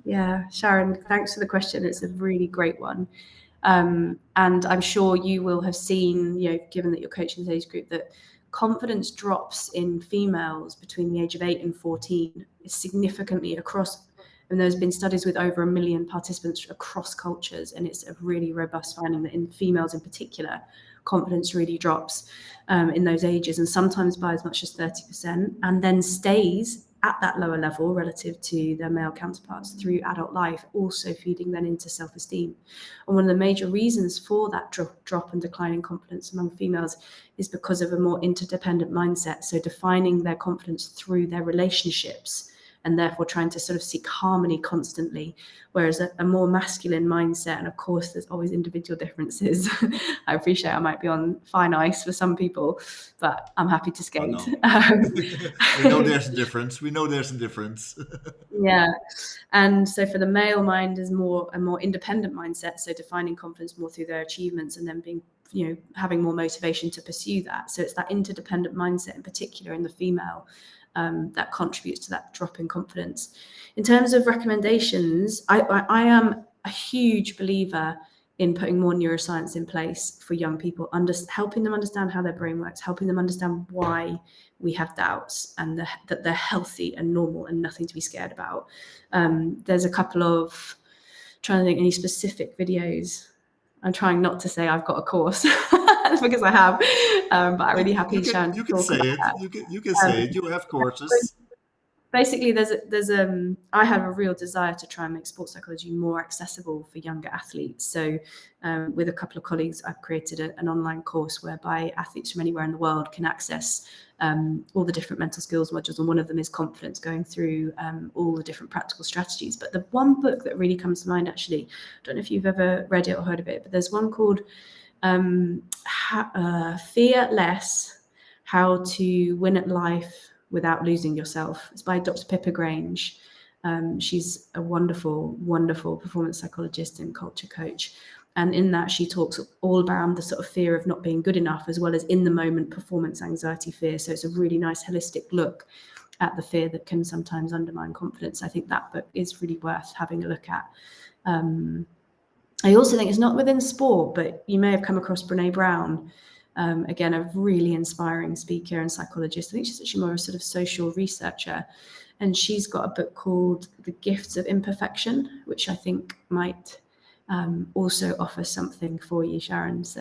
Yeah, Sharon, thanks for the question. It's a really great one. And I'm sure you will have seen, given that you're coaching this age group, that confidence drops in females between the age of 8 and 14 is significantly across. And there's been studies with over 1 million participants across cultures. And it's a really robust finding that in females in particular, confidence really drops in those ages, and sometimes by as much as 30%, and then stays at that lower level relative to their male counterparts through adult life, also feeding then into self-esteem. And one of the major reasons for that drop and decline in confidence among females is because of a more interdependent mindset. So defining their confidence through their relationships, and therefore trying to sort of seek harmony constantly, whereas a more masculine mindset, and of course there's always individual differences. I appreciate I might be on fine ice for some people, but I'm happy to skate. Oh, no. We know there's a difference. Yeah. And so for the male mind is a more independent mindset, so defining confidence more through their achievements and then being, having more motivation to pursue that. So it's that interdependent mindset in particular in the female that contributes to that drop in confidence. In terms of recommendations, I am a huge believer in putting more neuroscience in place for young people, helping them understand how their brain works, helping them understand why we have doubts, and that they're healthy and normal and nothing to be scared about. There's a couple of, trying to think any specific videos. I'm trying not to say I've got a course because I have, but I'm really happy to share. You can say it. You can say it. You have courses. Basically, I have a real desire to try and make sports psychology more accessible for younger athletes. So with a couple of colleagues, I've created an online course whereby athletes from anywhere in the world can access all the different mental skills modules. And one of them is confidence, going through all the different practical strategies. But the one book that really comes to mind, actually, I don't know if you've ever read it or heard of it, but there's one called Fear Less, How to Win at Life Without Losing Yourself. It's by Dr. Pippa Grange. She's a wonderful, wonderful performance psychologist and culture coach. And in that, she talks all around the sort of fear of not being good enough, as well as in the moment performance anxiety fear. So it's a really nice holistic look at the fear that can sometimes undermine confidence. I think that book is really worth having a look at. I also think it's not within sport, but you may have come across Brené Brown. Again, a really inspiring speaker and psychologist. I think she's actually more a sort of social researcher. And she's got a book called The Gifts of Imperfection, which I think might also offer something for you, Sharon. So